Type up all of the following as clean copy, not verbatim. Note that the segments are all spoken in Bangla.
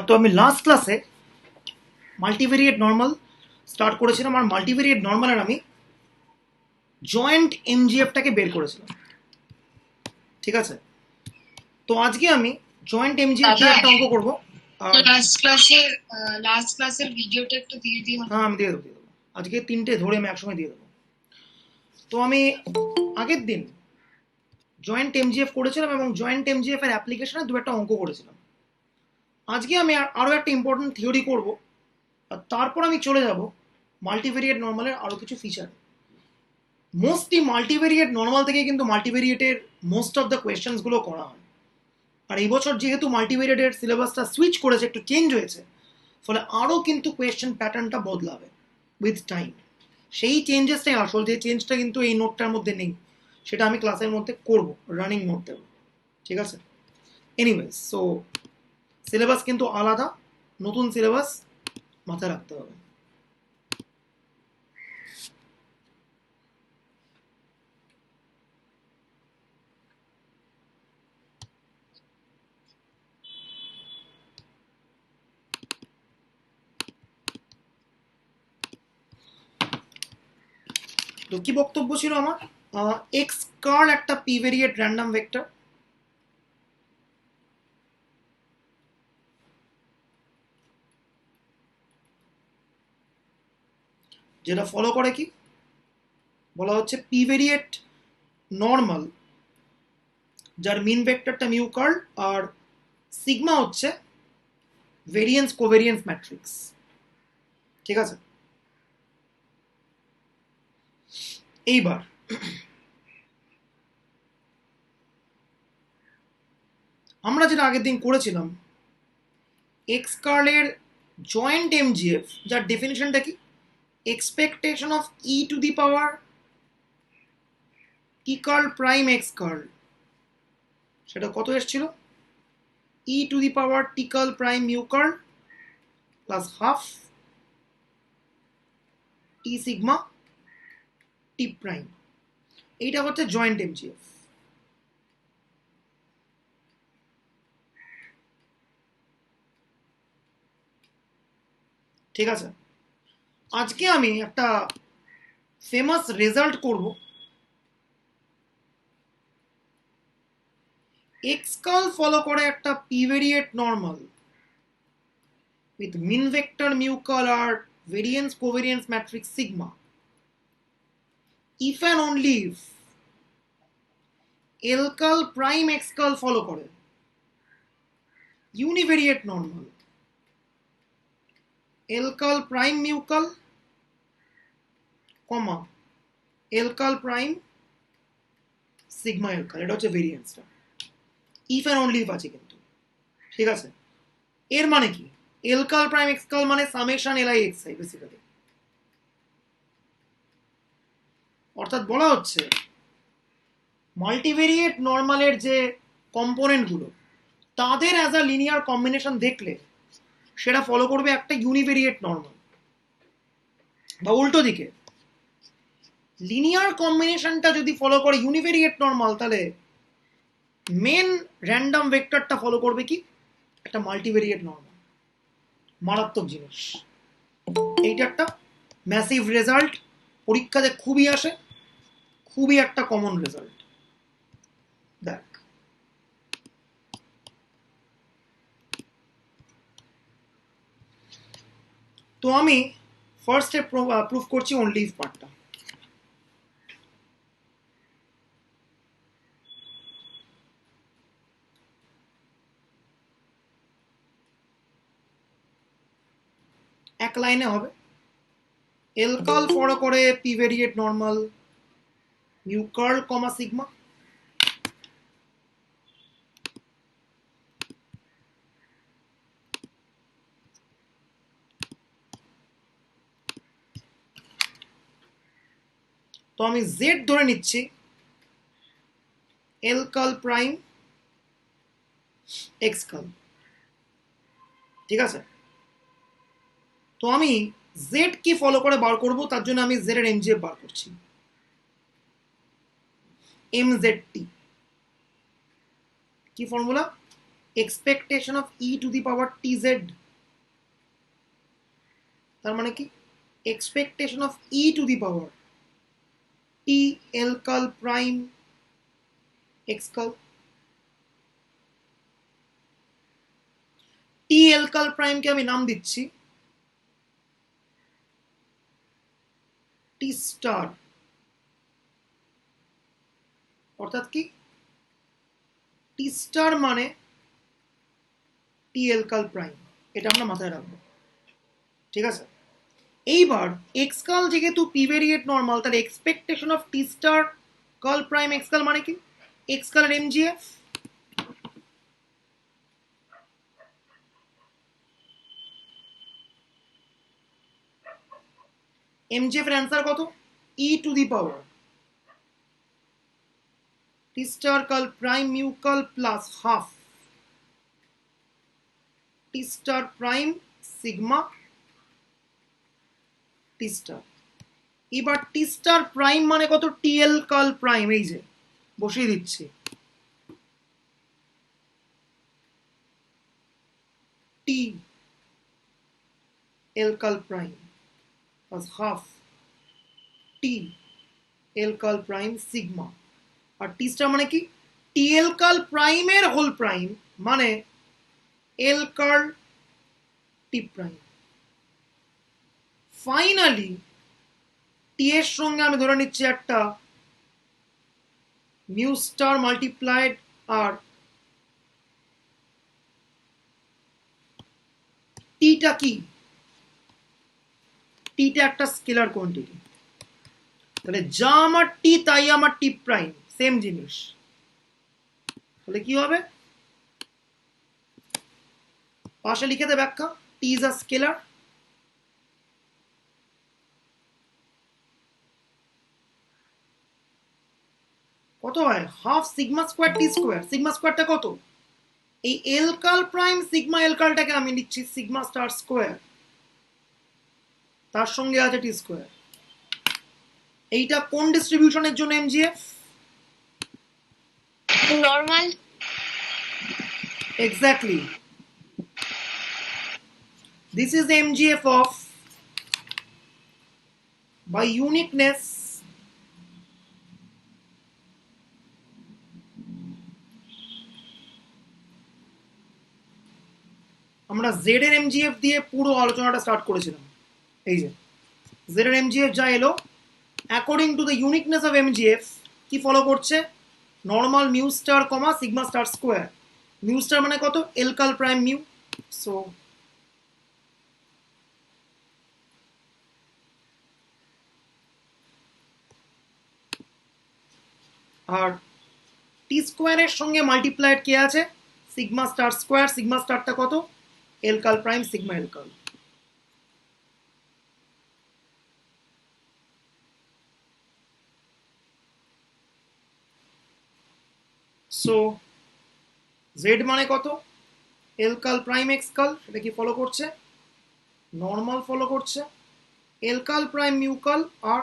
তো আমি লাস্ট ক্লাসে মাল্টিভেরিয়েট নর্মাল স্টার্ট করেছিলাম, আর মাল্টিভেরিয়েট নর্মালের আমি জয়েন্ট এমজিএফটাকে বের করেছিলাম। ঠিক আছে, তো আজকে আমি জয়েন্ট এমজিএফ দিয়ে একটা অঙ্ক করবো। লাস্ট ক্লাসের ভিডিওটা একটু দিয়ে দিও। হ্যাঁ, আমি দিয়ে দেবো। আজকে 3টে ধরে আমি একসঙ্গে দিয়ে দেবো। তো আমি আগের দিন জয়েন্ট এমজিএফ করেছিলাম এবং জয়েন্ট এমজিএফ এর অ্যাপ্লিকেশনে একটা অঙ্ক করেছিলাম। আজকে আমি আরও একটা ইম্পর্টেন্ট থিওরি করব, আর তারপর আমি চলে যাব মাল্টিভেরিয়েট নর্মালের আরও কিছু ফিচার। মোস্টলি মাল্টিভেরিয়েট নর্মাল থেকে কিন্তু মাল্টিভেরিয়েটের মোস্ট অফ দ্য কোয়েশ্চেন্সগুলো করা হয়। আর এই বছর যেহেতু মাল্টিভেরিয়েটের সিলেবাসটা সুইচ করেছে, একটু চেঞ্জ হয়েছে, ফলে আরও কিন্তু কোয়েশ্চেন প্যাটার্নটা বদলাবে উইথ টাইম। সেই চেঞ্জেসটাই আসল, যে চেঞ্জটা কিন্তু এই নোটটার মধ্যে নেই, সেটা আমি ক্লাসের মধ্যে করব, রানিং নোট দেব। ঠিক আছে, এনিওয়েজ, সো সিলেবাস কিন্তু আলাদা, নতুন সিলেবাস মাথায় রাখতে হবে। তো কি বক্তব্য ছিল আমার? এক্স কার্ল একটা পি ভেরিয়েট র্যান্ডম ভেক্টর, যেটা ফলো করে কি বলা হচ্ছে, পি ভেরিয়েট নর্মাল যার মিন ভেক্টরটা মিউ কার্ল, আর সিগমা হচ্ছে ভেরিয়েন্স কোভেরিয়েন্স ম্যাট্রিক্স। ঠিক আছে, এইবার আমরা যেটা আগের দিন করেছিলাম, এক্স কার্লের জয়েন্ট এমজিএফ, যার ডেফিনিশনটা কি, expectation of e to the power t curl prime x curl, সেটা কত এসেছিল? E to the power t curl prime mu curl plus half t sigma t prime. এইটা হচ্ছে জয়েন্ট এমজিএফ। ঠিক আছে, আজকে আমি একটা ফেমাস রেজাল্ট করব। এক্স কার্ল ফলো করে একটা p variate normal with min vector mu curl আর variance covariance matrix sigma if and only if L curl prime X curl follow করে univariate normal L curl prime mu curl comma L curl prime sigma L curl, এটা হচ্ছে ভেরিয়েন্সটা। if and only if আছে কিন্তু। ঠিক আছে, এর মানে কি? L curl prime X curl মানে সামেশন Li xi বেসিক্যালি। অর্থাৎ বলা হচ্ছে মাল্টিভেরিয়েট নর্মালের যে কম্পোনেন্টগুলো, তাদের অ্যাজ আ লিনিয়ার কম্বিনেশন দেখলে সেটা ফলো করবে একটা ইউনিভেরিয়েট নর্মাল, বা উল্টো দিকে লিনিয়ার কম্বিনেশনটা যদি ফলো করে ইউনিভেরিয়েট নর্মাল, তাহলে মেন র্যান্ডম ভেক্টরটা ফলো করবে কি, একটা মাল্টিভেরিয়েট নর্মাল। মারাত্মক জিনিস এইটা, একটা ম্যাসিভ রেজাল্ট, পরীক্ষাতে খুবই আসে, খুবই একটা কমন রেজাল্ট। দেখ, তো আমি ফার্স্টে প্রুফ করছি অনলি ইফ পার্টটা। এক লাইনে হবে, এল কার্ল ফলো করে P variate normal mu curl কমা সিগমা, তো আমি জেড ধরে নিচ্ছি এল কার্ল প্রাইম এক্স কার্ল। ঠিক আছে, তো আমি জেড কি ফলো করে বার করব, তার জন্য আমি জেড এর এমজিএফ বার করছি, এম জেড টি। কি formula? Expectation of e to the power t z, তার মানে কি expectation of e to the power t l curl prime x কাল, টি এল কাল প্রাইমকে আমি নাম দিচ্ছি টি স্টার, অর্থাৎ কি টি স্টার মানে টি এল কাল প্রাইম, এটা আমরা মাথায় রাখবো। ঠিক আছে, এইবার এক্স কাল যেহেতু পি ভেরিয়েট নর্মাল, তাহলে expectation of T star curl prime x কাল মানে কি এক্স কালের এমজিএফ, এমজিএফ এর অ্যান্সার কত e to the power t star curl prime mu curl plus half t star prime sigma t star. এবার টি স্টার প্রাইম মানে কত টিএল কাল প্রাইম, এই যে বসিয়ে দিচ্ছি টি l curl prime plus half টি এল কাল প্রাইম সিগমা, আর টি স্টার মানে কি টি এল কাল প্রাইমের হোল প্রাইম মানে এল কার্ল টি প্রাইম। ফাইনালি টি এর সঙ্গে আমি ধরে নিচ্ছি একটা মিউ স্টার মাল্টিপ্লাইড, আর টিটা কি টিটা একটা স্কেলার কোয়ান্টিটি, তাহলে যা আমার টি তাই আমার টি প্রাইম, সেম জিনিস। তাহলে কি হবে পাশে লিখে দে ব্যাখ্যা, টি ইজ আ স্কেলার, কত হয় হাফ সিগমা স্কোয়ার টি স্কোয়ার, সিগমা স্কোয়ারটা কত এই এল কাল প্রাইম সিগমা এল কালটাকে আমি লিখছি সিগমা স্টার স্কোয়ার, তার সঙ্গে আছে টি স্কোয়ার। এইটা কোন ডিস্ট্রিবিউশনের জন্য M G F normal. Exactly, this is the mgf of by uniqueness আমরা জেড এর এমজিএফ দিয়ে পুরো আলোচনাটা স্টার্ট করেছিলাম। এই যে জেড এর এমজিএফ যা এলো according to the uniqueness of M G F কি ফলো করছে normal mu star comma sigma star square, mu star মানে কত l curl prime mu, so আর টি স্কোয়ারের সঙ্গে মাল্টিপ্লাইড কে আছে সিগমা স্টার স্কোয়ার, সিগমা স্টারটা কত এল কাল প্রাইম সিগমা এল কাল। সো জেড মানে কত এল কাল প্রাইম এক্স কাল, সেটা কি ফলো করছে নর্মাল ফলো করছে এল কাল প্রাইম মিউ কাল, আর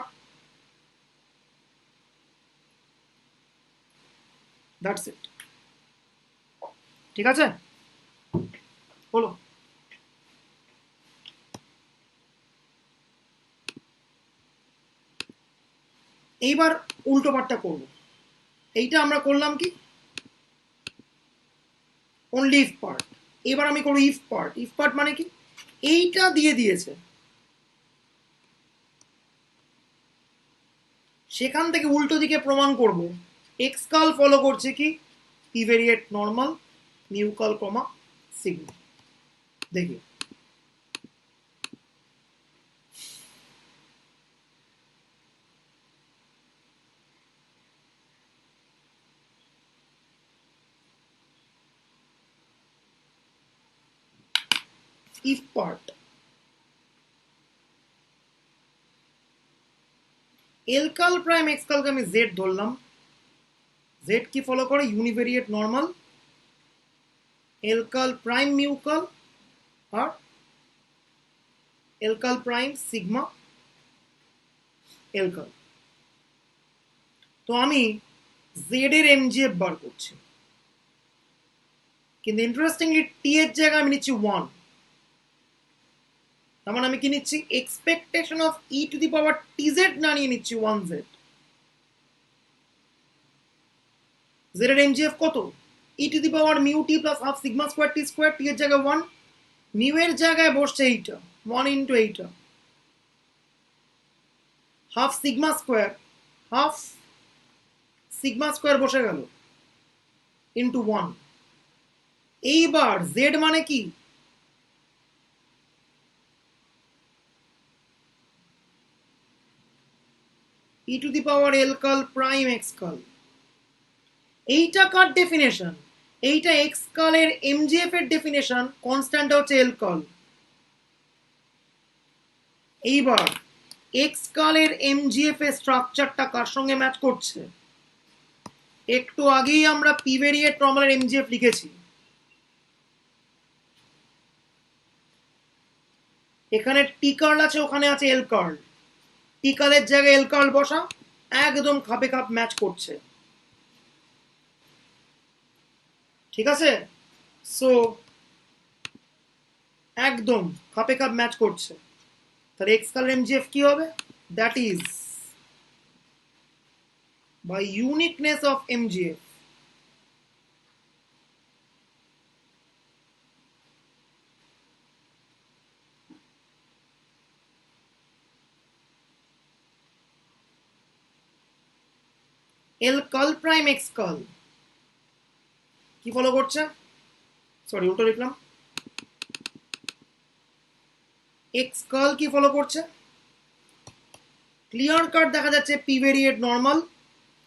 দ্যাটস ইট। ঠিক আছে বলো, এইবার উল্টো পাটটা করবো। এইটা আমরা করলাম কি অনলি ইফ পার্ট, এবার আমি করবো ইফ পার্ট। ইফ পার্ট মানে কি এইটা দিয়ে দিয়েছে, সেখান থেকে উল্টো দিকে প্রমাণ করব এক্স কাল ফলো করছে কি পি ভেরিয়েট নর্মাল মিউ কাল কমা সিগমা। দেখি if part L curl prime x কালকে আমি জেড ধরলাম, জেড কি ফলো করে ইউনিভেরিয়েট নর্মাল এল কাল প্রাইম মিউ কাল আর এল কাল প্রাইম সিগমা এল কাল। তো আমি জেড এর এমজিএফ বার করছি, কিন্তু ইন্টারেস্টিংলি টি এর জায়গায় আমি নিচ্ছি 1, তার মানে আমি কি নিচ্ছি expectation of e to the power TZ না নিয়ে নিচ্ছি 1z। জেড এর এমজিএফ কত? E to the power mu T plus half sigma square T square, টি এর জায়গায় 1, মিউ এর জায়গায় বসছে এইটা 1 ইন্টু এইটা, half sigma square, half sigma square বসে গেল ইন্টু 1। এইবার জেড মানে কি? ই to the power L curl prime x কাল। এইটা কার ডেফিনেশন? এইটা এক্স কালের এমজিএফ এর ডেফিনেশন, কনস্ট্যান্ট হচ্ছে এল কাল। এইবার এক্স কালের এমজিএফ এর স্ট্রাকচারটা কার সঙ্গে ম্যাচ করছে? একটু আগেই আমরা পি ভেরিয়েট নরমালের এমজিএফ লিখেছি, এখানে টি কার্ল আছে, ওখানে আছে এল কার্ল, টি কার্লের জায়গায় এল কার্ল বসা, একদম খাপে খাপ ম্যাচ করছে। ঠিক আছে, সো একদম খাপে খাপ ম্যাচ করছে। তাহলে এক্স কার্ল এমজিএফ কি হবে? That is by uniqueness of M G F, l curl prime x curl কি ফলো করছে? সরি উল্টো লিখলাম, এক্স কার্ল কি ফলো করছে? ক্লিয়ার কাট দেখা যাচ্ছে পি ভেরিয়েট নর্মাল,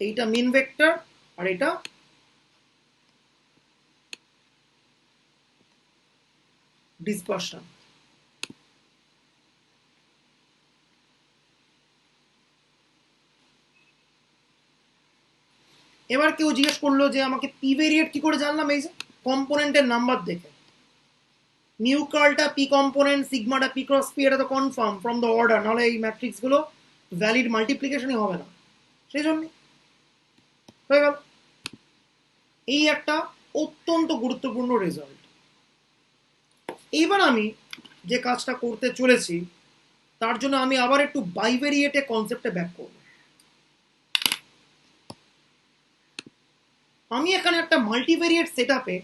এইটা মিন ভেক্টর আর এটা ডিসপারশন। এবার কেউ জিজ্ঞেস করলো যে আমাকে পি ভেরিয়েট কি করে জানলাম? এই যে কম্পোনেন্টের নাম্বার দেখে, মিউ কার্লটা পি কম্পোনেন্ট, সিগমাটা পি ক্রস পি, এটা তো কনফার্ম ফ্রম দ্য অর্ডার, নাহলে এই ম্যাট্রিক্স গুলো ভ্যালিড মাল্টিপ্লিকেশনই হবে না, সেই জন্য হয়ে গেল। এই একটা অত্যন্ত গুরুত্বপূর্ণ রেজাল্ট। এইবার আমি যে কাজটা করতে চলেছি তার জন্য আমি আবার একটু বাইভেরিয়েটে কনসেপ্টে ব্যাক করব। আমি এখানে একটা মাল্টিভেরিয়েট সেট আপে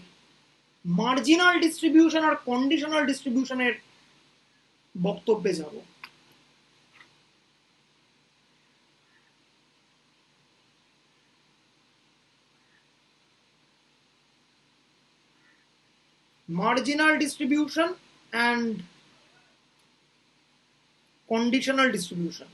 মার্জিনাল ডিস্ট্রিবিউশন আর কন্ডিশনাল ডিস্ট্রিবিউশনের বক্তব্যে যাব। marginal distribution and conditional distribution.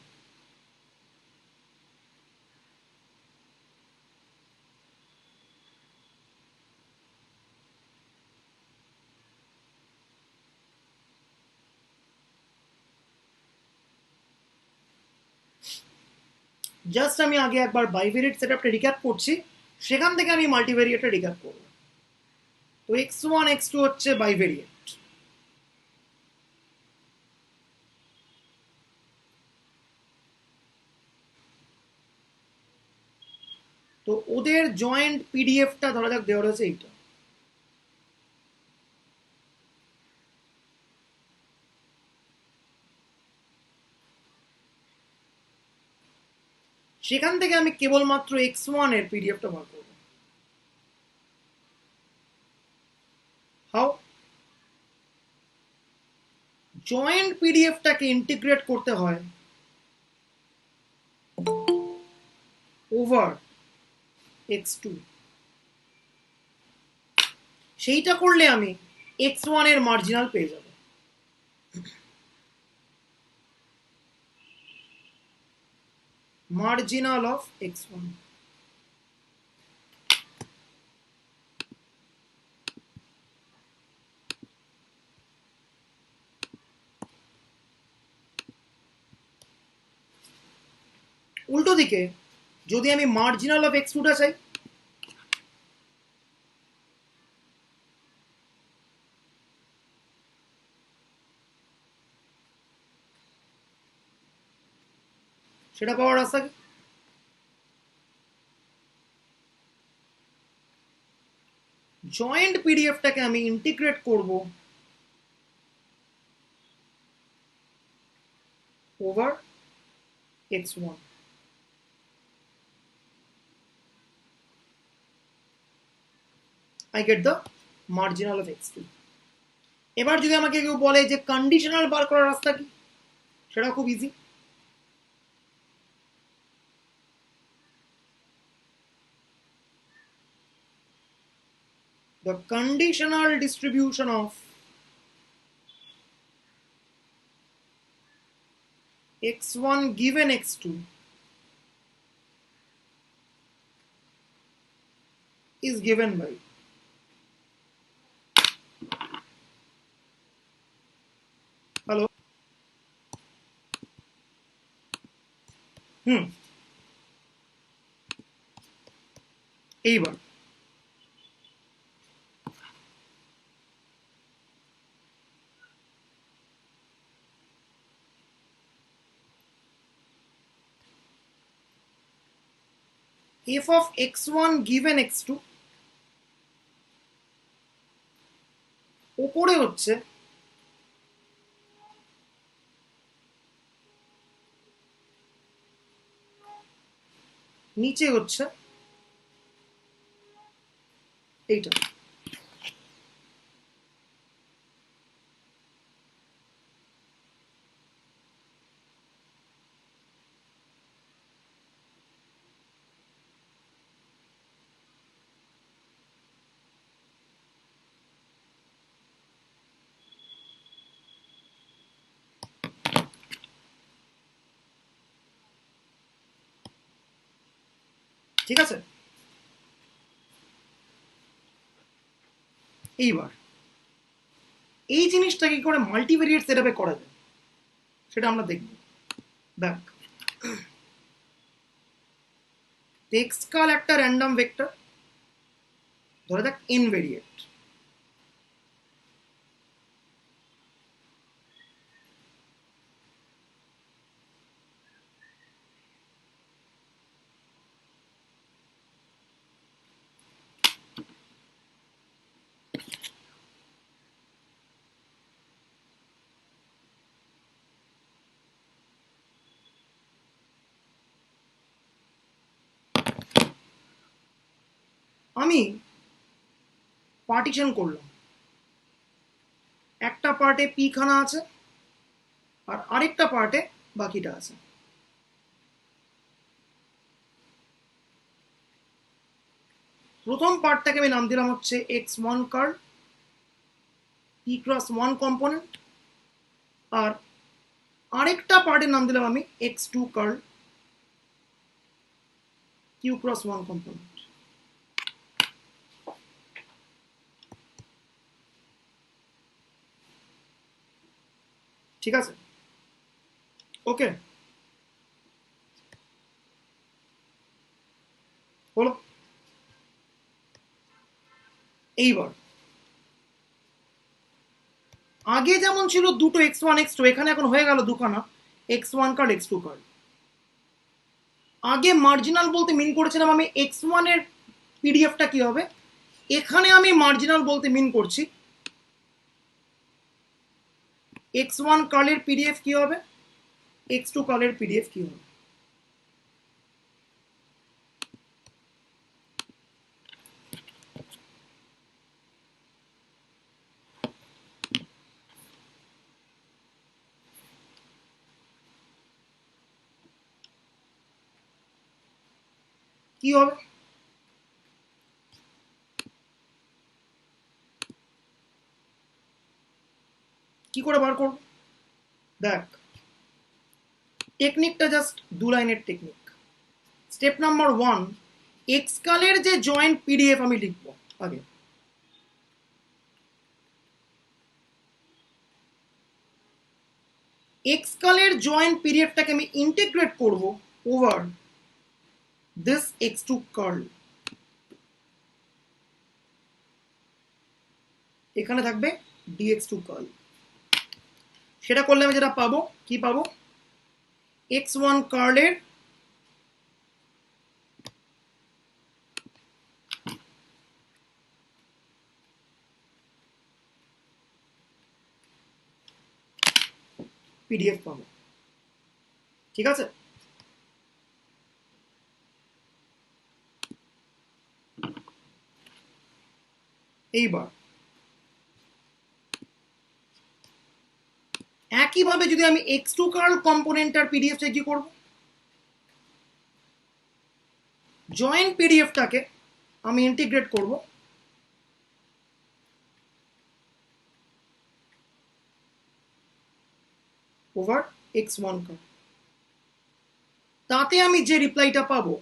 Just আমি আগে একবার বাইভেরিয়েট সেটআপটা রিক্যাপ করছি, সেখান থেকে আমি মাল্টিভেরিয়েটে রিক্যাপ করব। তো x1 x2 হচ্ছে বাইভেরিয়েট, তো ওদের জয়েন্ট পিডিএফটা ধরা যাক দেওয়া রয়েছে এইটা। সেখান থেকে আমি কেবলমাত্র x1 এর পিডিএফটা বার করব। হাউ? জয়েন্ট পিডিএফটাকে ইন্টিগ্রেট করতে হয় ওভার x2, সেইটা করলে আমি x1 এর মার্জিনাল পেয়ে যাব। marginal of x1, উল্টো দিকে যদি আমি মার্জিনাল অফ x2 টা চাই, সেটা পাওয়ার রাস্তা কি? জয়েন্ট পিডিএফটাকে আমি ইন্টিগ্রেট করব over x1. I get the marginal of x2. এবার যদি আমাকে কেউ বলে যে কন্ডিশনাল বার করার রাস্তা কি, সেটা খুব easy. The conditional distribution of x1 given x2 is given by hello এইবার f of x1 given x2 ওপরে হচ্ছে নিচে হচ্ছে এইটা। ঠিক আছে, এইবার এই জিনিসটা কি করে মাল্টিভেরিয়েট সেটআপে করা যায় সেটা আমরা দেখব। দেখ, এক্স কাল একটা র্যান্ডম ভেক্টর, ধরে দেখ এন ভেরিয়েট। আমি পার্টিশন করলাম, একটা পার্টে পি খানা আছে আর আরেকটা পার্টে বাকিটা আছে। প্রথম পার্টটাকে আমি নাম দিলাম হচ্ছে x1 curl p cross 1 component, আর আরেকটা পার্টের নাম দিলাম আমি x2 curl q cross 1 component. ঠিক আছে, ওকে বলো। এইবার আগে যেমন ছিল দুটো x1 x2, এখানে এখন হয়ে গেল দুখানা x1 কার্ড x2 কার্ড। আগে মার্জিনাল বলতে মিন করেছিলাম আমি x1 এর পিডিএফটা কি হবে, এখানে আমি মার্জিনাল বলতে মিন করছি x1 কার্লের পিডিএফ কি হবে, x2 কার্লের পিডিএফ কি হবে। কি হবে, কি করে বার করব? দেখ, টেকনিকটা জাস্ট দু লাইনের টেকনিক। স্টেপ নাম্বার 1, এক্স কালের যে জয়েন্ট পিডিএফ আমি লিখবো আগে, এক্স কালের জয়েন্ট পিডিএফটাকে আমি ইন্টিগ্রেট করব ওভার দিস x2 কার্ল। এখানে থাকবে dx2 কার্ল। সেটা করলে আমি যেটা পাবো, কি পাবো, x1 কার্লের পিডিএফ পাবো। ঠিক আছে, এইবার একইভাবে যদি আমি x2 কার্ল কম্পোনেন্টটার পিডিএফ চাই কি করব, জয়েন্ট পিডিএফটাকে আমি ইন্টিগ্রেট করব ওভার x1 কার্ল। তাতে আমি যে রিপ্লাইটা পাবো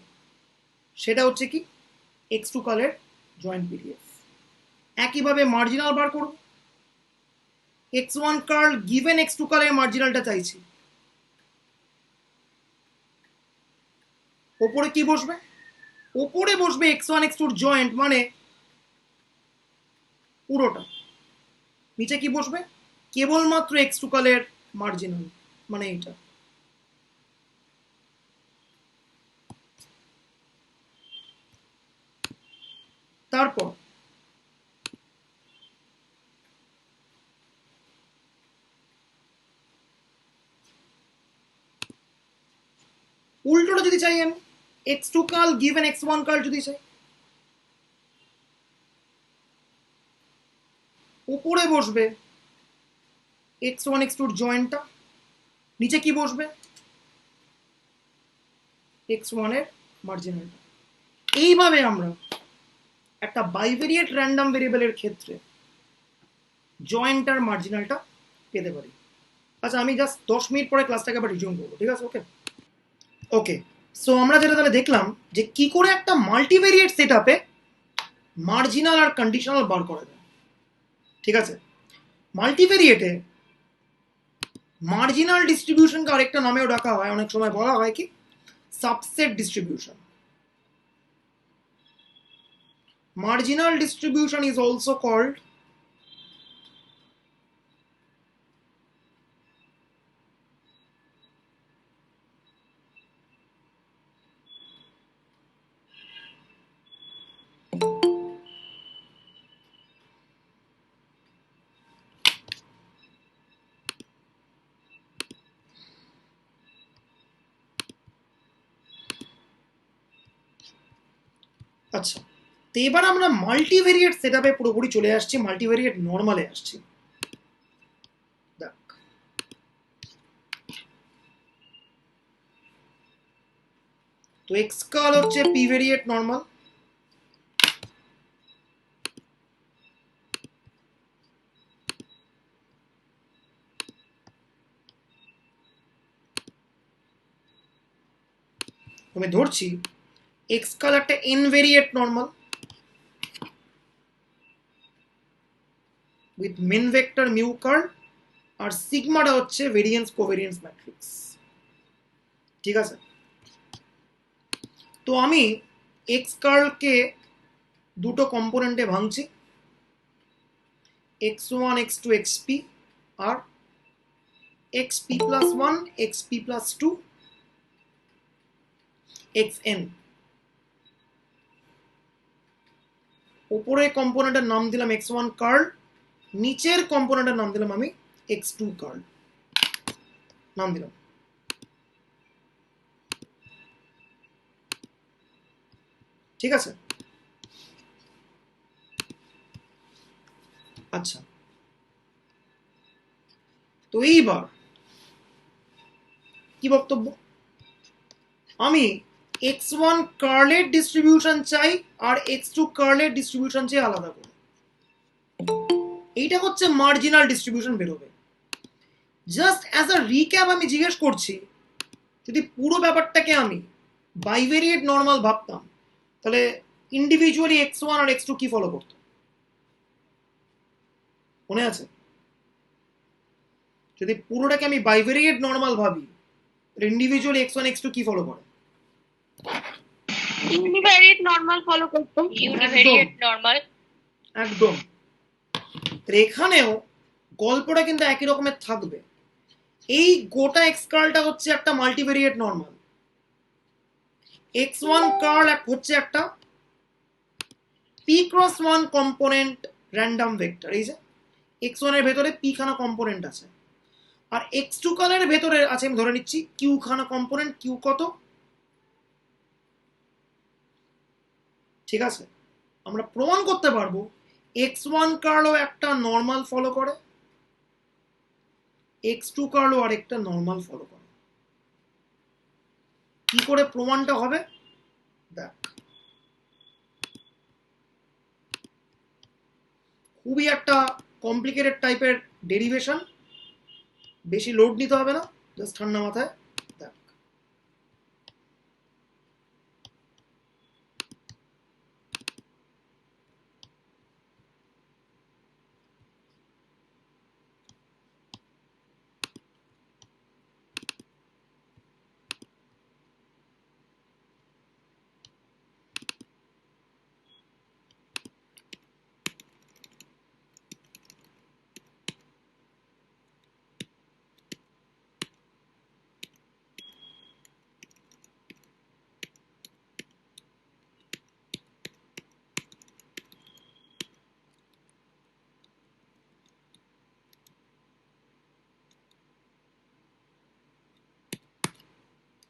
সেটা হচ্ছে কি x2 কার্লের জয়েন্ট পিডিএফ। একইভাবে মার্জিনাল বার করব, x1 কার্ল গিভেন x2 কার্লের মার্জিনালটা চাইছি, ওপরে কি বসবে, ওপরে বসবে x1 x2 জয়েন্ট মানে পুরোটা, নিচে কি বসবে কেবলমাত্র x2 কার্লের মার্জিনাল মানে এইটা। তারপর উল্টোটা যদি চাই আমি x2 curl given x1 curl যদি চাই, উপরে বসবে x1 x2 জয়েন্টটা, নিচে কি বসবে x1 এর মার্জিনালটা। এইভাবে আমরা একটা বাইভেরিয়েট র্যান্ডম ভেরিয়েবলের ক্ষেত্রে জয়েন্ট আর মার্জিনালটা পেতে পারি। আচ্ছা, আমি জাস্ট 10 মিনিট পরে ক্লাসটাকে আবার রিজিউম করবো, ঠিক আছে? ওকে ওকে, সো আমরা যেটা তাহলে দেখলাম যে কি করে একটা মাল্টিভেরিয়েট সেটআপে মার্জিনাল আর কন্ডিশনাল বার করা যায়। ঠিক আছে, মাল্টিভেরিয়েটে মার্জিনাল ডিস্ট্রিবিউশনকে আরেকটা নামেও ডাকা হয়, অনেক সময় বলা হয় কি subset distribution. Marginal distribution is also called আচ্ছা, তো এবার আমরা মাল্টিভেরিয়েট সেটআপে পুরোপুরি চলে আসছি, মাল্টিভেরিয়েট নরমালে আসছি। দেখ, তো এক্স কার্ল হচ্ছে পি ভেরিয়েট নরমাল, আমি ধরছি এক্স কার্ল একটা n variate normal with mean vector mu curl, আর সিগমাটা হচ্ছে ভেরিয়েন্স কোভেরিয়েন্স ম্যাট্রিক্স। ঠিক আছে, তো আমি এক্স কার্লকে দুটো কম্পোনেন্টে ভাঙছি, x1 x2 xp আর xp plus 1 xp plus 2 xn। উপরে কম্পোনেন্টের নাম দিলাম x1 কার্ল, নিচের কম্পোনেন্টের নাম দিলাম আমি x2 কার্ল নাম দিলাম। ঠিক আছে, আচ্ছা, তো এইবার কি বক্তব্য, আমি x1 কার্লের ডিস্ট্রিবিউশন চাই আর x2 কার্লের ডিস্ট্রিবিউশন চাই আলাদা করে, এইটা হচ্ছে মার্জিনাল ডিস্ট্রিবিউশন বেরোবে। জাস্ট অ্যাজ আ রিক্যাপ আমি জিজ্ঞেস করছি, যদি পুরো ব্যাপারটাকে আমি বাইভেরিয়েট নরমাল ভাবতাম তাহলে ইন্ডিভিজুয়ালি x1 আর x2 কি ফলো করতো মনে আছে? যদি পুরোটাকে আমি বাইভেরিয়েট নরমাল ভাবি ইন্ডিভিজুয়ালি x1 x2 কি ফলো করে? ইউনিভেরিয়েট নরমাল ফলো করতো। ইউনিভেরিয়েট নরমাল একদম। এখানেও গল্পটা কিন্তু একই রকমের থাকবে। এই গোটা এক্স কার্লটা হচ্ছে একটা মাল্টিভেরিয়েট নরমাল, x1 কার্ল হচ্ছে একটা p cross 1 component random vector. এই যে x1 এর ভেতরে p খানা কম্পোনেন্ট আছে, আর এক্স টু কালের ভেতরে আছে, আমি ধরে নিচ্ছি কিউ খানা কম্পোনেন্ট, কিউ কত, ঠিক আছে। আমরা প্রমাণ করতে পারবো এক্স ওয়ান কার্লও একটা নর্মাল ফলো করে, এক্স টু কার্লও আর একটা নর্মাল ফলো করে। কি করে প্রমাণটা হবে দেখ, খুবই একটা কমপ্লিকেটেড টাইপের ডেরিভেশন, বেশি লোড নিতে হবে না, জাস্ট ঠান্ডা মাথায় দেখ।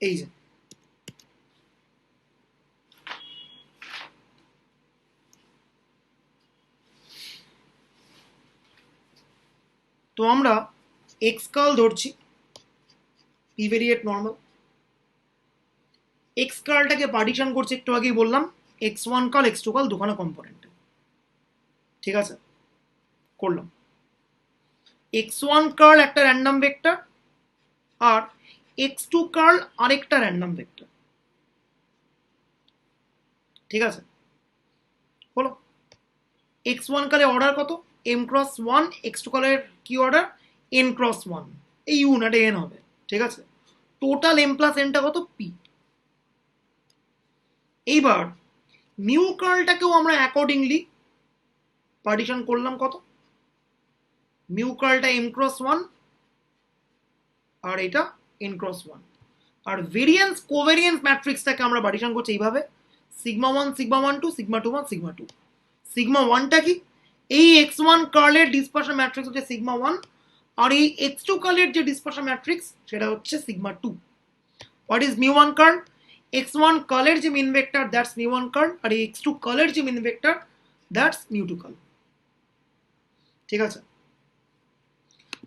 এই যে তো আমরা এক্স কার্ল ধরছি, পি ভেরিয়েট নর্মাল। এক্স কার্লটাকে পার্টিশন করছি, একটু আগেই বললাম X one curl X two curl দুখানা কম্পোনেন্ট, ঠিক আছে, করলাম। এক্স ওয়ান কার্ল একটা র্যান্ডম ভেক্টর আর এক্স টু কার্ল আরেকটা র্যান্ডম ভেক্টর, ঠিক আছে, হলো। এক্স ওয়ান কালে অর্ডার কত, M cross one, X two কালের কি অর্ডার, এন ক্রস ওয়ান, এই ইউ না এন হবে, ঠিক আছে। টোটাল এম প্লাস এনটা কত, পি। এইবার মিউ কার্লটাকেও আমরা অ্যাকর্ডিংলি পার্টিশন করলাম, কত, মিউ কার্লটা এম ক্রস ওয়ান আর এটা এন ক্রস ওয়ান। আর ভেরিয়েন্স কোভেরিয়েন্স ম্যাট্রিক্সটাকে আমরা পার্টিশন করছি এইভাবে, sigma one sigma one two, sigma two one sigma two. Sigma ওয়ানটা কি, এই এক্স ওয়ান কার্লের ডিসপারশন ম্যাট্রিক্স হচ্ছে সিগমা ওয়ান, আর এই এক্স টু কার্লের যে ডিসপারশন ম্যাট্রিক্স সেটা হচ্ছে sigma two. What is mu one curl, x one কার্লের যে mean vector that's mu one curl, আর এই এক্স টু কার্লের যে mean vector that's mu two curl, ঠিক আছে।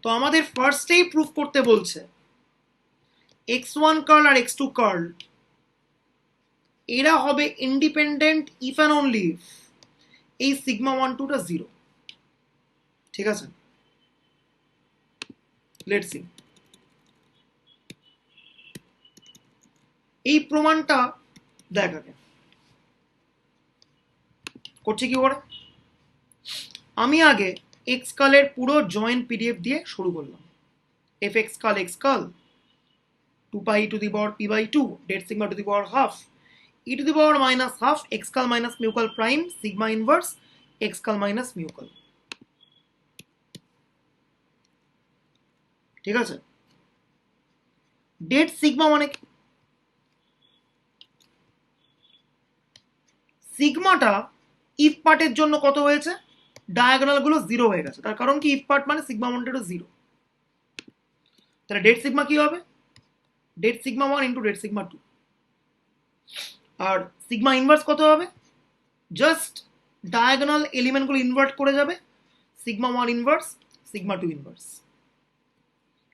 তো আমাদের ফার্স্টেই প্রুফ করতে বলছে এক্স ওয়ান কার্ল আর এক্স টু কার্ল এরা হবে independent if and only if এই সিগমা ওয়ান টুটা জিরো, ঠিক আছে। লেটস সি, এই প্রমাণটা দেখ আগে করছি কি করে। আমি আগে এক্স কালের পুরো জয়েন্ট পিডিএফ দিয়ে শুরু করলাম, এফ এক্স কাল এক্স কাল 2 pi to the power p by 2 det sigma to the power half e to the power minus half x cal minus mu cal prime sigma inverse x cal minus mu cal, ঠিক আছে। ডেট সিগমা মানে কি, সিগমাটা ইফ পার্টের জন্য কত হয়েছে, ডায়াগোনাল গুলো জিরো হয়ে গেছে, তার কারণ কি ইফ পার্ট মানে সিগমা ওয়ানটা জিরো, তাহলে ডেট সিগমা কি হবে, det sigma one into det sigma two. আর সিগমা ইনভার্স কত হবে, জাস্ট ডায়াগোনাল এলিমেন্টগুলো ইনভার্ট করে যাবে, sigma one inverse sigma two inverse,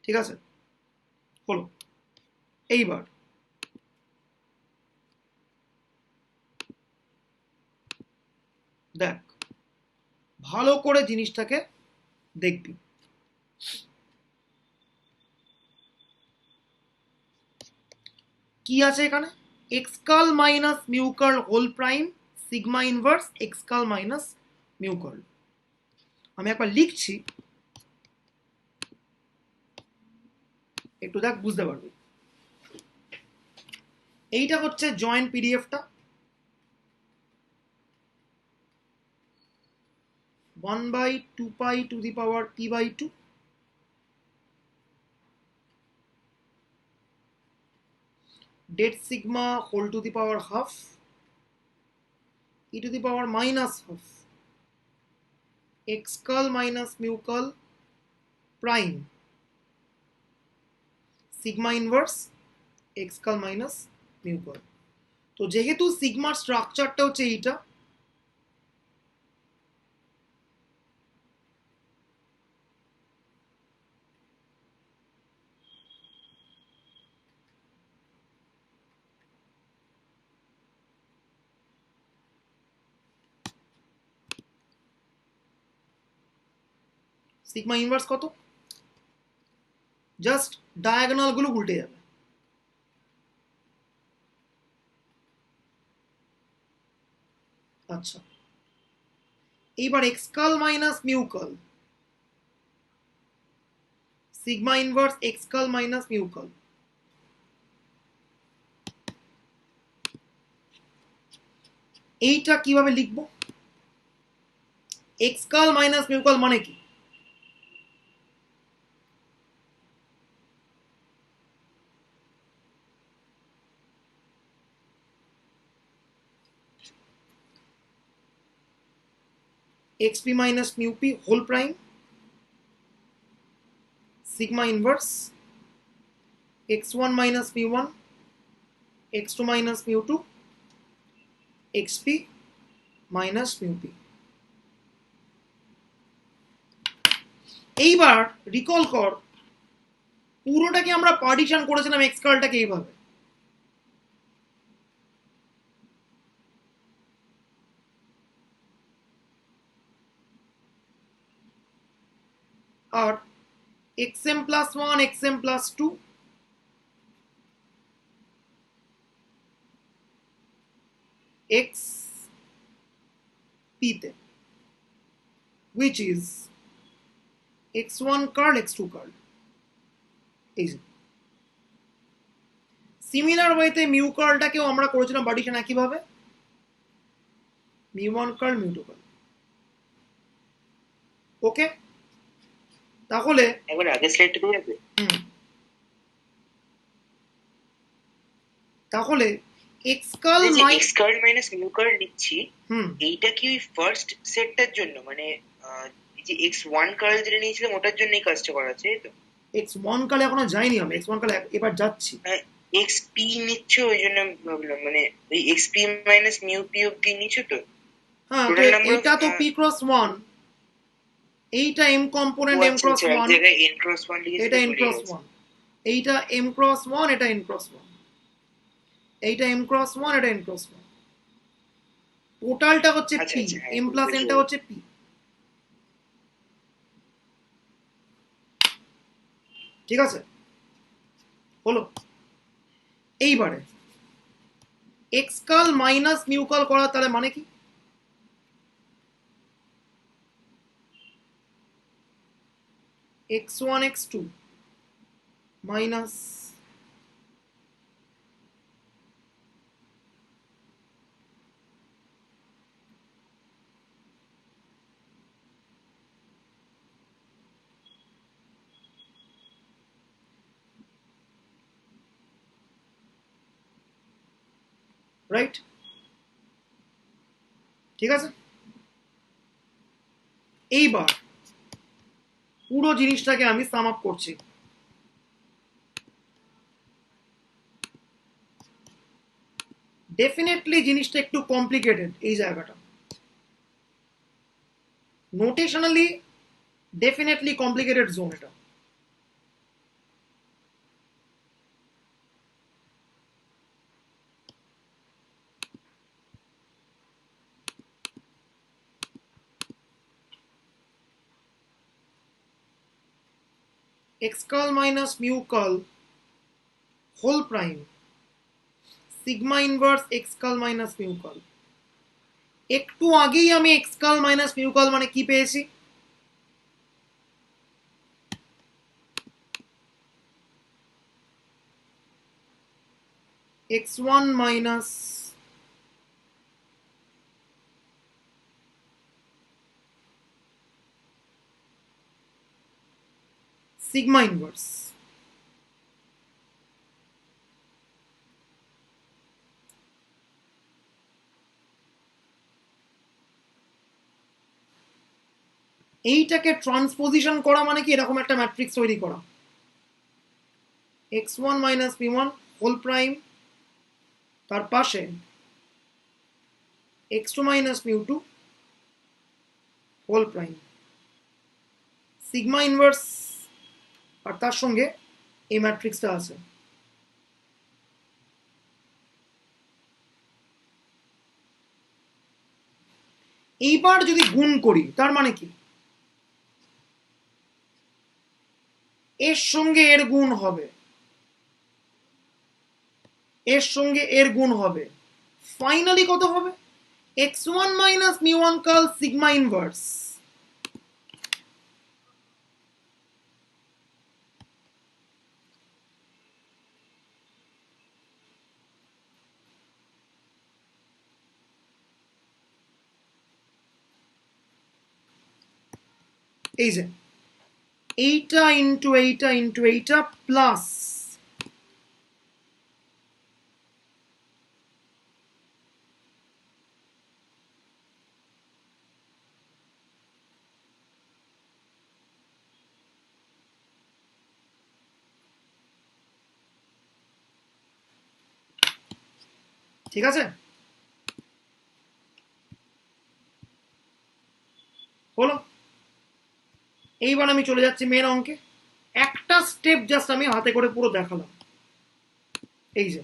ঠিক আছে, হলো। এইবার দেখ ভালো করে জিনিসটাকে দেখবি, কি আছে এখানে, X curl minus mu curl whole prime sigma inverse X curl minus mu curl. আমি একবার লিখছি, একটু দেখ বুঝতে পারবি। এইটা হচ্ছে জয়েন্ট পিডিএফটা, 1 by 2 pi to the power p by 2 det sigma whole to the power half e to the power minus half x curl minus mu curl prime sigma inverse X curl minus mu curl. তো যেহেতু সিগমার স্ট্রাকচারটা হচ্ছে এইটা, সিগমা ইনভার্স কত, জাস্ট ডায়াগোনাল গুলো উল্টে যাবে। আচ্ছা, এইবার X curl minus mu curl, sigma inverse X curl minus mu curl, এইটা কিভাবে লিখবো? X curl minus mu curl মানে কি? xp minus mu p whole prime sigma inverse x1 minus mu1 x2 minus mu2 xp minus mu p। এইবার রিকল কর, পুরোটাকে আমরা পার্টিশন করেছিলাম এক্স কার্লটাকে এইভাবে, আর xm plus 1 xm plus 2 x p তে, which is x1 curl x2 curl। এই যে সিমিলার ওয়েতে মিউ কার্লটাকেও আমরা করেছিলাম পার্টিশন একইভাবে, mu1 curl mu2 curl। ওকে, তাহলে একবার আগের স্লাইডটা দিয়ে যাবে। তাহলে X curl X curl minus mu curl লিখছি, এইটা কি ওই ফার্স্ট সেটটার জন্য, মানে এই যে এক্স ওয়ান কার্ল যেটা নিয়েছিলাম ওটার জন্য এই কাজটা করা আছে, তো এক্স ওয়ান কার্ল এখনো যাইনি, আমি এক্স ওয়ান কার্ল এবার যাচ্ছি। এক্স পি নিচ্ছ ওই জন্য ভাবলাম, মানে ওই X P minus mu P অব্দি নিচ্ছ তো। হ্যাঁ, তো এটা তো পি ক্রস ওয়ান, এইটা M component M cross one, N cross one এটা এন ক্রস ওয়ান, এইটা এম ক্রস ওয়ান, এটা এন ক্রস ওয়ান, এইটা এম ক্রস ওয়ান, এটা এন ক্রস ওয়ান, টোটালটা হচ্ছে পি, এম প্লাস এনটা হচ্ছে পি। ঠিক আছে, হলো। এইবারে X curl minus mu curl করা, তাহলে মানে কি? x1 x2 minus রাইট, ঠিক আছে। এইবার পুরো জিনিসটাকে আমি সাম আপ করছি। ডেফিনেটলি জিনিসটা একটু কমপ্লিকেটেড, এই জায়গাটা নোটেশনালি ডেফিনেটলি কমপ্লিকেটেড জোন এটা। x curl minus mu curl whole prime sigma inverse x curl minus mu curl। একটু আগেই আমি x curl minus mu curl মানে কি পেয়েছি? x1 minus sigma inverse এইটাকে ট্রান্সপোজিশন করা মানে কি এরকম একটা ম্যাট্রিক্স তৈরি করা, x1 minus p1 whole prime, তার পাশে x2 minus mu2 whole prime, sigma inverse, আর তার সঙ্গে এই ম্যাট্রিক্সটা আছে। এইবার যদি গুণ করি তার মানে কি, এর সঙ্গে এর গুণ হবে, এর সঙ্গে এর গুণ হবে, ফাইনালি কত হবে, x1 minus mu1 curl sigma inverse. এই যে এইটা ইন্টু এইটা ইন্টু এইটা প্লাস ঠিক আছে, হলো। এইবার আমি চলে যাচ্ছি মেন অঙ্কে। একটা স্টেপ জাস্ট আমি হাতে করে পুরো দেখালাম। এই যে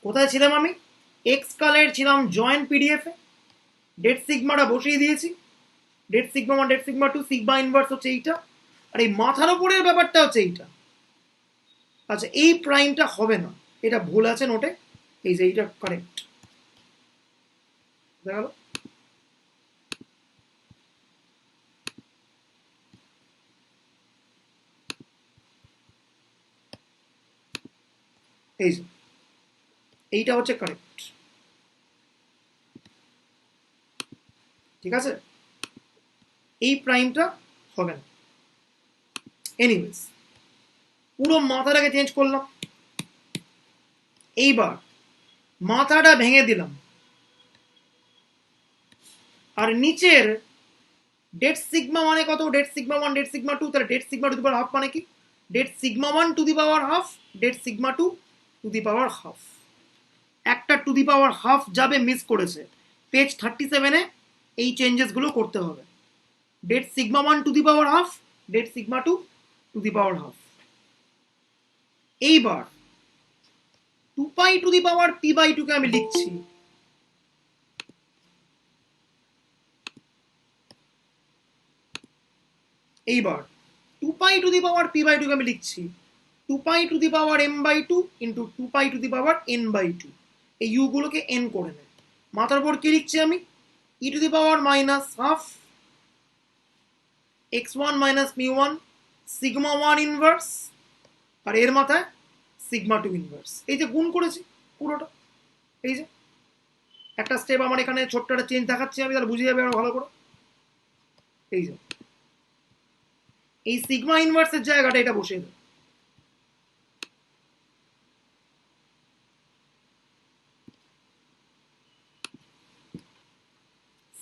কোথায় ছিলাম আমি, এক্স কালের ছিলাম জয়েন্ট পিডিএফ এ, ডেট সিগমাটা বসিয়ে দিয়েছি, det sigma 1 det sigma 2 sigma inverse হচ্ছে এইটা, আর এই মাথার উপরের ব্যাপারটা হচ্ছে এইটা। আচ্ছা এই প্রাইমটা হবে না, এটা ভুল আছে নোটে, এই যে এইটা কারেক্ট দেখা গেল। এই যে এইটা হচ্ছে কারেক্ট, ঠিক আছে, এই প্রাইমটা হবে না। এনিওয়েজ পুরো মাথাটাকে চেঞ্জ করলাম, এইবার মাথাটা ভেঙে দিলাম, আর নিচের ডেট সিগমা মানে কত, ডেট সিগমা 1 ডেট সিগমা 2, তাহলে det sigma to the power half মানে কি, det sigma 1 to the power half, det sigma 2 to the power half. একটা টু দি পাওয়ার হাফ যাবে, মিস করেছে, পেজ 37 এ এই চেঞ্জেসগুলো করতে হবে। Det sigma 1 to the power half, det sigma 2 to the power half. এইবার 2 pi to the power p by 2 কে আমি লিখছি এইবার 2 pi to the power p by 2 কে আমি লিখছি 2 pi to the power m by 2 into 2 pi to the power n by 2। এই ইউ গুলোকে n করে নেয়, মাথার উপর কি লিখছি আমি, e to the power minus half x1 minus mu1 sigma 1 inverse, আর এর মাথায় সিগমা 2 ইনভার্স। এই যে গুণ করেছি পুরোটা, এই যে একটা স্টেপ আমার এখানে ছোট্ট একটা চেঞ্জ দেখাচ্ছি আমি, তাহলে বুঝে যাবে আরো ভালো করে। এই যে এই সিগমা ইনভার্সের জায়গাটা এটা বসিয়ে দেব,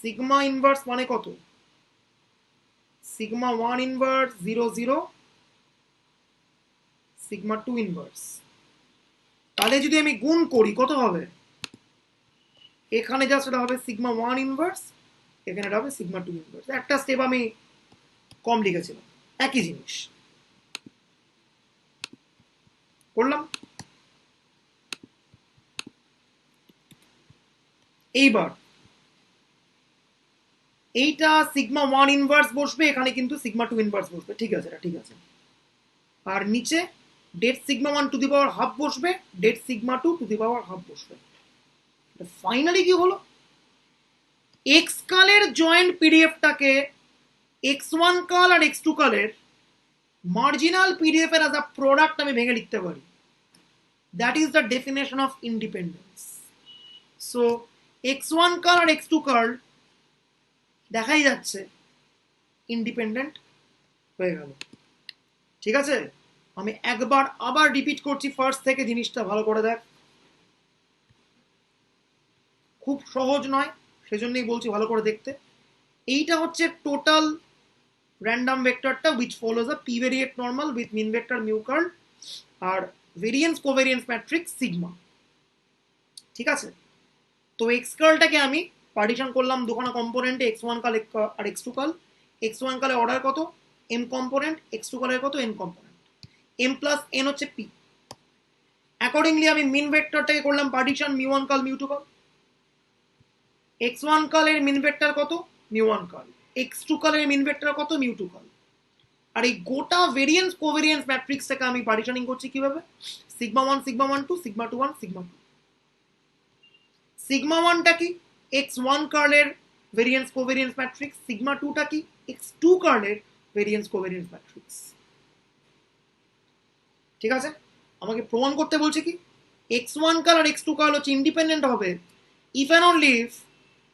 সিগমা ইনভার্স মানে কত, সিগমা 1 ইনভার্স 0 0 সিগমা 2 ইনভার্স। তাহলে যদি আমি গুণ করি কত হবে, এখানে জাস্ট এটা হবে সিগমা 1 ইনভার্স, এখানে এটা হবে সিগমা 2 ইনভার্স। একটা স্টেপ আমি কম লিখেছিলাম, একই জিনিস করলাম। এইবার এইটা সিগমা 1 ইনভার্স বসবে, এখানে কিন্তু সিগমা 2 ইনভার্স বসবে, ঠিক আছে, এটা ঠিক আছে। আর নিচে det sigma 1 to the power half বসবে, det sigma 2 to the power half বসবে। ফাইনালি কি হলো, এক্স কালের জয়েন্ট পিডিএফটাকে x1 কাল আর x2 কালের মার্জিনাল পিডিএফ এর অ্যাজ আ প্রোডাক্ট আমি ভেঙে লিখতে পারি। That is the definition of independence. So x1 কাল আর x2 কাল দেখাই যাচ্ছে ইন্ডিপেন্ডেন্ট হয়ে গেল, ঠিক আছে। আমি একবার আবার রিপিট করছি ফার্স্ট থেকে, জিনিসটা ভালো করে দেখ, খুব সহজ নয়, সেজন্যই বলছি ভালো করে দেখতে। এইটা হচ্ছে টোটাল র্যান্ডম ভেক্টরটা which follows a p variate normal with mean vector mu curl R variance covariance matrix sigma. ঠিক আছে, তো এক্স কার্লটাকে আমি পার্টিশন করলাম দুখানা কম্পোনেন্টে, এক্স ওয়ান কাল আর x two curl. X one কালের অর্ডার কত? M component. এক্স টু কালের কত? N component. M plus N হচ্ছে পি। অ্যাকর্ডিংলি আমি মিন ভেক্টরটাকে করলাম partition mu one curl mu two curl. X one কালের মিন ভেক্টর কত? Mu one curl. X two কালের মিন ভেক্টর কত? Mu two curl. আর এই গোটা ভেরিয়েন্স কোভেরিয়েন্স ম্যাট্রিক্সটাকে আমি পার্টিশনিং করছি কিভাবে? Sigma one sigma one two, sigma two one sigma two. Sigma ওয়ানটা কি? এক্স ওয়ান কার্লের ভেরিয়েন্স কোভেরিয়েন্স ম্যাট্রিক্স। সিগমা টুটা কি? এক্স টু কার্লের ভেরিয়েন্স কোভেরিয়েন্স ম্যাট্রিক্স। ঠিক আছে, আমাকে প্রমাণ করতে বলছে কি এক্স ওয়ান কাল আর এক্স টু কাল হচ্ছে ইন্ডিপেন্ডেন্ট হবে ইফ অ্যান্ড অনলি ইফ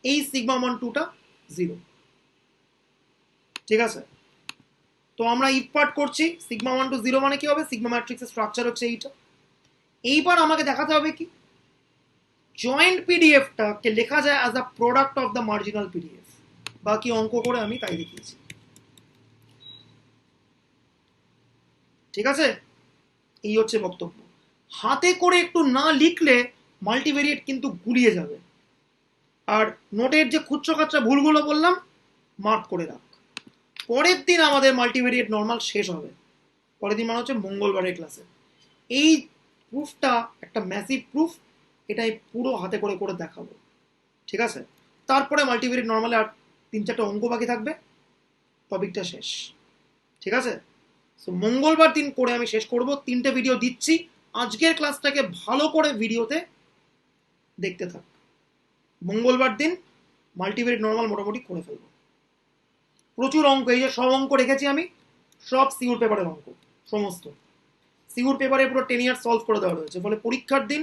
এই সিগমা ওয়ান টুটা জিরো। ঠিক আছে, তো আমরা ইফ পার্ট করছি। সিগমা ওয়ান টু জিরো মানে কি হবে? সিগমা ম্যাট্রিক্সের স্ট্রাকচার হচ্ছে এইটা। এইবার আমাকে দেখাতে হবে কি জয়েন্ট পিডিএফটাকে লেখা যায় as a product of the marginal PDF. বাকি অঙ্ক করে আমি তাই দেখিয়েছি। ঠিক আছে, এই হচ্ছে বক্তব্য। হাতে করে একটু না লিখলে মাল্টিভেরিয়েট কিন্তু গুলিয়ে যাবে। আর নোটের যে খুচরো খাচরা ভুলগুলো বললাম মার্ক করে রাখ। পরের দিন আমাদের মাল্টিভেরিয়েট নর্মাল শেষ হবে। পরের দিন মানে হচ্ছে মঙ্গলবারের ক্লাসে। এই প্রুফটা একটা ম্যাসিভ প্রুফ, এটাই পুরো হাতে করে করে দেখাবো। ঠিক আছে, তারপরে মাল্টিভেরিয়েট নর্মালে আর 3-4টা অঙ্ক বাকি থাকবে, টপিকটা শেষ। ঠিক আছে, সো মঙ্গলবার দিন করে আমি শেষ করব। 3টে ভিডিও দিচ্ছি, আজকের ক্লাসটাকে ভালো করে ভিডিওতে দেখতে থাক। মঙ্গলবার দিন মাল্টিভেরিয়েট নর্মাল মোটামুটি করে ফেলবো। প্রচুর অঙ্ক, এই যে সব অঙ্ক রেখেছি আমি, সব সিউর পেপারের অঙ্ক, সমস্ত সিউর পেপারে পুরো 10 ইয়ার সলভ করে দেওয়া রয়েছে। ফলে পরীক্ষার দিন